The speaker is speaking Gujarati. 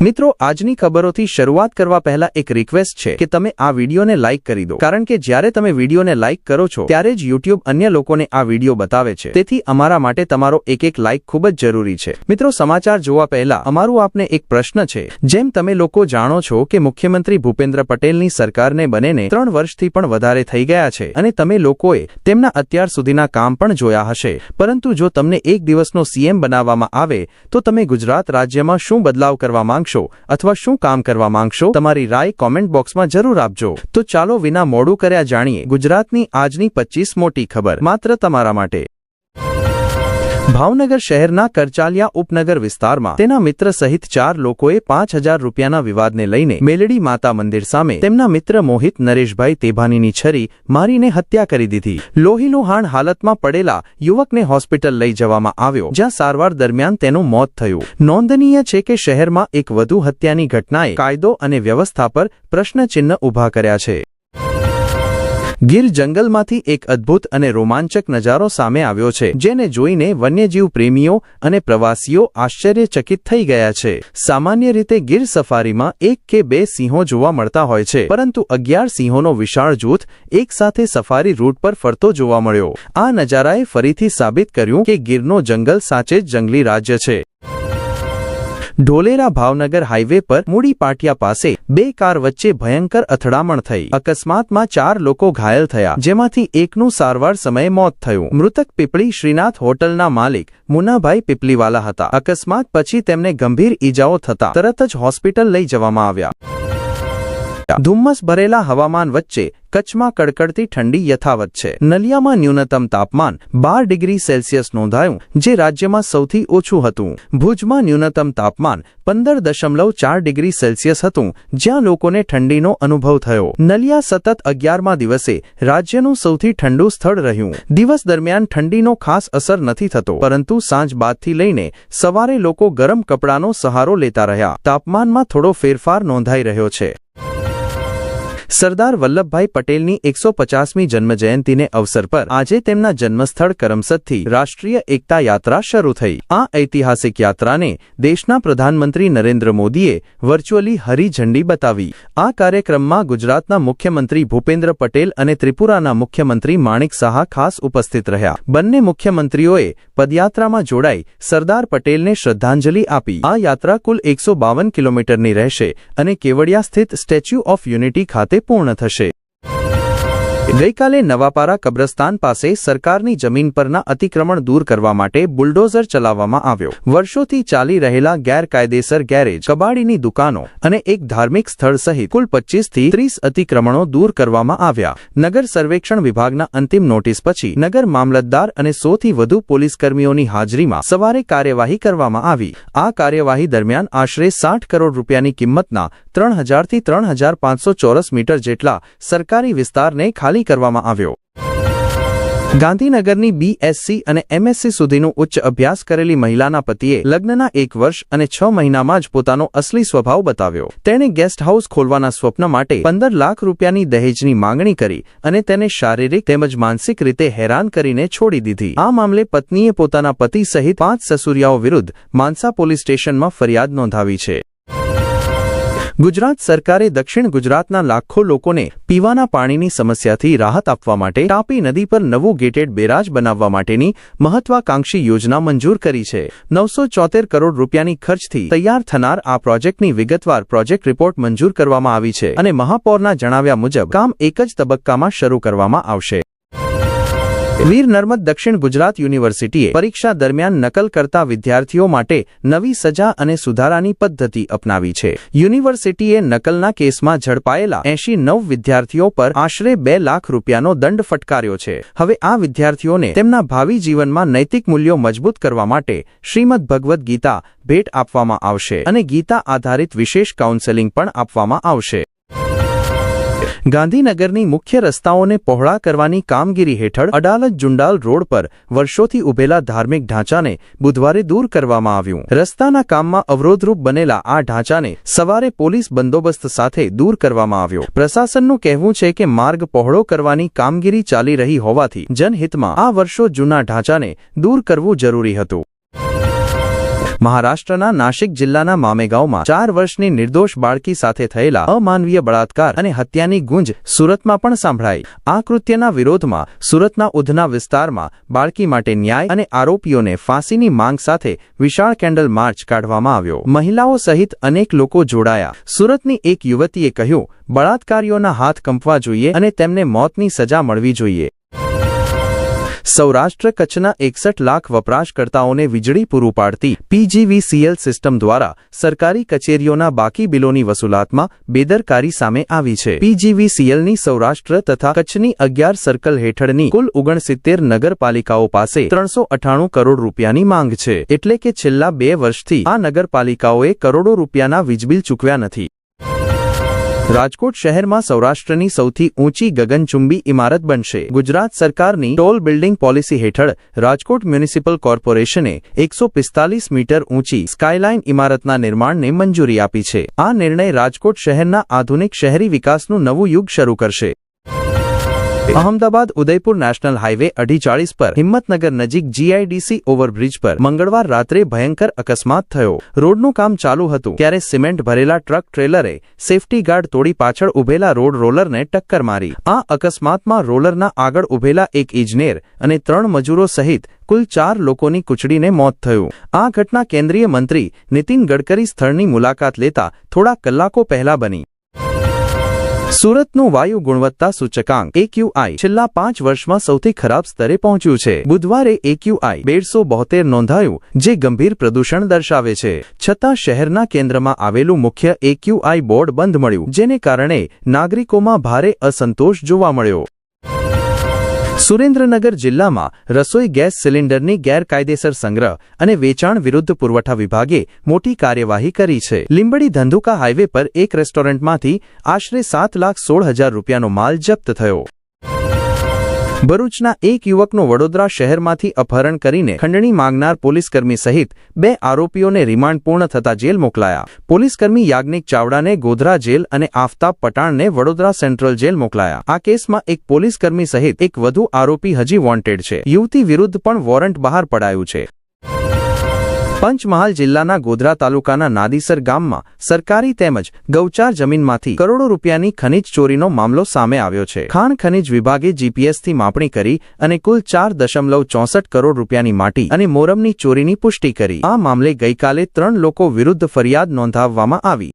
મિત્રો, આજની ખબરોથી શરૂઆત કરવા પહેલા એક રિક્વેસ્ટ છે કે તમે આ વિડીયોને લાઇક કરી દો, કારણ કે જ્યારે તમે વિડીયોને લાઇક કરો છો ત્યારે જ YouTube અન્ય લોકોને આ વિડીયો બતાવે છે. તેથી અમારા માટે તમારો એક લાઇક ખૂબ જ જરૂરી છે. મિત્રો, સમાચાર જોવા પહેલા અમારું આપને એક પ્રશ્ન છે. જેમ તમે લોકો જાણો છો કે મુખ્યમંત્રી ભૂપેન્દ્ર પટેલની સરકારને બનેને 3 વર્ષથી પણ વધારે થઈ ગયા છે અને તમે લોકોએ તેમના અત્યાર સુધીના કામ પણ જોયા હશે. પરંતુ જો તમને એક દિવસનો CM બનાવવામાં આવે તો તમે ગુજરાત રાજ્યમાં શું બદલાવ કરવા માંગશો અથવા શું કામ કરવા માંગશો? તમારી રાય કોમેન્ટ બોક્સમાં જરૂર આપજો. તો ચાલો વિના મોડું કર્યા જાણીએ ગુજરાતની આજની 25 મોટી ખબર માત્ર તમારા માટે. ભાવનગર શહેરના કરચાલિયા ઉપનગર વિસ્તારમાં તેના મિત્ર સહિત 4 લોકોએ 5000 રૂપિયાના વિવાદને લઈને મેલડી માતા મંદિર સામે તેમના મિત્ર મોહિત નરેશભાઈ તેભાનીની છરી મારીને હત્યા કરી દીધી. લોહીલુહાણ હાલતમાં પડેલા યુવકને હોસ્પિટલ લઈ જવામાં આવ્યો, જ્યાં સારવાર દરમિયાન તેનું મોત થયું. નોંધનીય છે કે શહેરમાં એક વધુ હત્યાની ઘટનાએ કાયદો અને વ્યવસ્થા પર પ્રશ્નચિહ્ન ઊભા કર્યા છે. ગીર જંગલમાંથી એક અદ્ભુત અને રોમાંચક નજારો સામે આવ્યો છે, જેને જોઈને વન્યજીવ પ્રેમીઓ અને પ્રવાસીઓ આશ્ચર્યચકિત થઈ ગયા છે. સામાન્ય રીતે ગીર સફારીમાં 1 કે 2 સિંહો જોવા મળતા હોય છે, પરંતુ 11 સિંહોનો વિશાળ જૂથ એક સાથે સફારી રૂટ પર ફરતો જોવા મળ્યો. આ નજારાએ ફરીથી સાબિત કર્યું કે ગીરનો જંગલ સાચે જ જંગલી રાજ્ય છે. ઢોલેરા ભાવનગર હાઈવે પર મૂડી પાટિયા પાસે 2 કાર વચ્ચે ભયંકર અથડામણ થઈ. અકસ્માતમાં 4 લોકો ઘાયલ થયા, જેમાંથી એકનું સારવાર સમયે મોત થયું. મૃતક પીપળી શ્રીનાથ હોટલના માલિક મુનાભાઈ પીપલીવાલા હતા. અકસ્માત પછી તેમને ગંભીર ઈજાઓ થતા તરત જ હોસ્પિટલ લઈ જવામાં આવ્યા. ધુમ્મસ ભરેલા હવામાન વચ્ચે કચ્છમાં કડકડતી ઠંડી યથાવત છે. નલિયામાં ન્યૂનતમ તાપમાન 12 ડિગ્રી સેલ્સિયસ નોંધાયું, જે રાજ્યમાં સૌથી ઓછું હતું. ભુજમાં ન્યૂનતમ તાપમાન 15.4 ડિગ્રી સેલ્સિયસ હતું, જ્યાં લોકોને ઠંડીનો અનુભવ થયો. નલિયા સતત 11મા દિવસે રાજ્યનું સૌથી ઠંડુ સ્થળ રહ્યું. દિવસ દરમિયાન ઠંડીનો ખાસ અસર નથી થતો, પરંતુ સાંજ બાદથી લઈને સવારે લોકો ગરમ કપડાનો સહારો લેતા રહ્યા. તાપમાનમાં થોડો ફેરફાર નોંધાઈ રહ્યો છે. સરદાર વલ્લભભાઈ પટેલની 150મી જન્મજયંતિને અવસર પર આજે તેમના જન્મસ્થળ કરમસદથી રાષ્ટ્રીય એકતા યાત્રા શરૂ થઈ. આ ઐતિહાસિક યાત્રાને દેશના પ્રધાનમંત્રી નરેન્દ્ર મોદીએ વર્ચ્યુઅલી હરી ઝંડી બતાવી. આ કાર્યક્રમમાં ગુજરાતના મુખ્યમંત્રી ભૂપેન્દ્ર પટેલ અને ત્રિપુરાના મુખ્યમંત્રી માણિક સાહા ખાસ ઉપસ્થિત રહ્યા. બંને મુખ્યમંત્રીઓએ પદયાત્રામાં જોડાઈ સરદાર પટેલને શ્રદ્ધાંજલિ આપી. આ યાત્રા કુલ 152 કિલોમીટરની રહેશે અને કેવડિયા સ્થિત સ્ટેચ્યુ ઓફ યુનિટી ખાતે પૂર્ણ થશે. ગઈકાલે નવાપારા કબ્રસ્તાન પાસે સરકારની જમીન પરના અતિક્રમણ દૂર કરવા માટે બુલડોઝર ચલાવવામાં આવ્યો. વર્ષોથી ચાલી રહેલા ગેરકાયદેસર ગેરેજ, કબાડીની દુકાનો અને એક ધાર્મિક સ્થળ સહિત કુલ 25 થી 30 અતિક્રમણો દૂર કરવામાં આવ્યા. નગર સર્વેક્ષણ વિભાગના અંતિમ નોટિસ પછી નગર મામલતદાર અને 100 થી વધુ પોલીસકર્મીઓની હાજરીમાં સવારે કાર્યવાહી કરવામાં આવી. આ કાર્યવાહી દરમિયાન આશરે 60 કરોડ રૂપિયાની કિંમતના 3000 થી 3500 ચોરસ મીટર જેટલા સરકારી વિસ્તારને ખાલી કરવામાં આવ્યો. ગાંધીનગરની BSc અને MSc સુધીનું ઉચ્ચ અભ્યાસ કરેલી મહિલાના પતિએ લગ્નના 1 વર્ષ અને 6 મહિનામાં જ પોતાનો અસલી સ્વભાવ બતાવ્યો. તેણે ગેસ્ટ હાઉસ ખોલવાના સ્વપ્ન માટે 15 લાખ રૂપિયાની દહેજની માંગણી કરી અને તેને શારીરિક તેમજ માનસિક રીતે હેરાન કરીને છોડી દીધી. આ મામલે પત્નીએ પોતાના પતિ સહિત 5 સસુરિયાઓ વિરુદ્ધ માનસા પોલીસ સ્ટેશનમાં ફરિયાદ નોંધાવી છે. ગુજરાત સરકારે દક્ષિણ ગુજરાતના લાખો લોકોને પીવાના પાણીની સમસ્યાથી રાહત આપવા માટે તાપી નદી પર નવું ગેટેડ બેરાજ બનાવવા માટેની મહત્વાકાંક્ષી યોજના મંજૂર કરી છે. 974 કરોડ રૂપિયાની ખર્ચથી તૈયાર થનાર આ પ્રોજેક્ટની વિગતવાર પ્રોજેક્ટ રિપોર્ટ મંજૂર કરવામાં આવી છે અને મહાપૌરના જણાવ્યા મુજબ કામ એક જ તબક્કામાં શરૂ કરવામાં આવશે. વીર નર્મદ દક્ષિણ ગુજરાત યુનિવર્સિટીએ પરીક્ષા દરમિયાન નકલ કરતા વિદ્યાર્થીઓ માટે નવી સજા અને સુધારાની પદ્ધતિ અપનાવી છે. યુનિવર્સિટીએ નકલના કેસમાં ઝડપાયેલા 89 વિદ્યાર્થીઓ પર આશરે 2 લાખ રૂપિયાનો દંડ ફટકાર્યો છે. હવે આ વિદ્યાર્થીઓને તેમના ભાવિ જીવનમાં નૈતિક મૂલ્યો મજબૂત કરવા માટે શ્રીમદ ભગવદ્ ગીતા ભેટ આપવામાં આવશે અને ગીતા આધારિત વિશેષ કાઉન્સેલિંગ પણ આપવામાં આવશે. ગાંધીનગરની મુખ્ય રસ્તાઓને પહોળા કરવાની કામગીરી હેઠળ અડાલજ જુંડાલ રોડ પર વર્ષોથી ઉભેલા ધાર્મિક ઢાંચાને બુધવારે દૂર કરવામાં આવ્યું. રસ્તાના કામમાં અવરોધરૂપ બનેલા આ ઢાંચાને સવારે પોલીસ બંદોબસ્ત સાથે દૂર કરવામાં આવ્યો. પ્રશાસનનું કહેવું છે કે માર્ગ પહોળો કરવાની કામગીરી ચાલી રહી હોવાથી જનહિતમાં આ વર્ષો જૂના ઢાંચાને દૂર કરવું જરૂરી હતું. મહારાષ્ટ્રના નાશિક જિલ્લાના મામેગાંવમાં 4 વર્ષની નિર્દોષ બાળકી સાથે થયેલા અમાનવીય બળાત્કાર અને હત્યાની ગુંજ સુરતમાં પણ સાંભળાઈ. આ કૃત્યના વિરોધમાં સુરતના ઉધના વિસ્તારમાં બાળકી માટે ન્યાય અને આરોપીઓને ફાંસીની માંગ સાથે વિશાળ કેન્ડલ માર્ચ કાઢવામાં આવ્યો. મહિલાઓ સહિત અનેક લોકો જોડાયા. સુરતની એક યુવતીએ કહ્યું, બળાત્કારીઓના હાથ કંપવા જોઈએ અને તેમને મોતની સજા મળવી જોઈએ. સૌરાષ્ટ્ર કચ્છના 61 લાખ વપરાશકર્તાઓને વીજળી પૂરું પાડતી PGVCL સિસ્ટમ દ્વારા સરકારી કચેરીઓના બાકી બિલોની વસૂલાતમાં બેદરકારી સામે આવી છે. PGVCLની સૌરાષ્ટ્ર તથા કચ્છની 11 સર્કલ હેઠળની કુલ 69 નગરપાલિકાઓ પાસે 398 કરોડ રૂપિયાની માંગ છે. એટલે કે છેલ્લા 2 વર્ષથી આ નગરપાલિકાઓએ કરોડો રૂપિયાના વીજબિલ ચૂકવ્યા નથી. રાજકોટ શહેરમાં સૌરાષ્ટ્રની સૌથી ઊંચી ગગનચુંબી ઇમારત બનશે. ગુજરાત સરકારની ટોલ બિલ્ડિંગ પોલિસી હેઠળ રાજકોટ મ્યુનિસિપલ કોર્પોરેશને 145 મીટર ઊંચી સ્કાયલાઇન ઇમારતના નિર્માણને મંજૂરી આપી છે. આ નિર્ણય રાજકોટ શહેરના આધુનિક શહેરી વિકાસનું નવું યુગ શરૂ કરશે. અહમદાબાદ ઉદયપુર નેશનલ હાઈવે 40 પર હિંમતનગર નજીક GIDC ઓવરબ્રિજ પર મંગળવાર રાત્રે ભયંકર અકસ્માત થયો. રોડનું કામ ચાલુ હતું ત્યારે સિમેન્ટ ભરેલા ટ્રક ટ્રેલરે સેફટી ગાર્ડ તોડી પાછળ ઉભેલા રોડ રોલરને ટક્કર મારી. આ અકસ્માતમાં રોલરના આગળ ઉભેલા એક ઇજનેર અને 3 મજૂરો સહિત કુલ 4 લોકોની કૂચડીને મોત થયું. આ ઘટના કેન્દ્રીય મંત્રી નીતિન ગડકરી સ્થળની મુલાકાત લેતા થોડા કલાકો પહેલા બની. સુરતનું વાયુ ગુણવત્તા સૂચકાંક AQI છેલ્લા 5 વર્ષમાં સૌથી ખરાબ સ્તરે પહોંચ્યું છે. બુધવારે AQI 1272 નોંધાયું, જે ગંભીર પ્રદૂષણ દર્શાવે છે. છતાં શહેરના કેન્દ્રમાં આવેલું મુખ્ય AQI બોર્ડ બંધ મળ્યું, જેને કારણે નાગરિકોમાં ભારે અસંતોષ જોવા મળ્યો. સુરેન્દ્રનગર જિલ્લામાં રસોઈ ગેસ સિલિન્ડરની ગેરકાયદેસર સંગ્રહ અને વેચાણ વિરુદ્ધ પુરવઠા વિભાગે મોટી કાર્યવાહી કરી છે. લીંબડી ધંધુકા હાઈવે પર એક રેસ્ટોરન્ટમાંથી આશરે 7,16,000 રૂપિયાનો માલ જપ્ત થયો. ભરૂચના એક યુવકનું વડોદરા શહેરમાંથી અપહરણ કરીને ખંડણી માંગનાર પોલીસકર્મી સહિત 2 આરોપીઓને રિમાન્ડ પૂર્ણ થતા જેલ મોકલાયા. પોલીસકર્મી યાજ્ઞિક ચાવડાને ગોધરા જેલ અને આફતાબ પટાણને વડોદરા સેન્ટ્રલ જેલ મોકલાયા. આ કેસમાં એક પોલીસકર્મી સહિત એક વધુ આરોપી હજી વોન્ટેડ છે. યુવતી વિરુદ્ધ પણ વોરંટ બહાર પડાયું છે. પંચમહાલ જિલ્લાના ગોધરા તાલુકાના નાદીસર ગામમાં સરકારી તેમજ ગૌચાર જમીનમાંથી કરોડો રૂપિયાની ખનીજ ચોરીનો મામલો સામે આવ્યો છે. ખાણ ખનીજ વિભાગે GPSથી માપણી કરી અને કુલ 4.64 કરોડ રૂપિયાની માટી અને મોરમની ચોરીની પુષ્ટિ કરી. આ મામલે ગઈકાલે 3 લોકો વિરુદ્ધ ફરિયાદ નોંધાવવામાં આવી.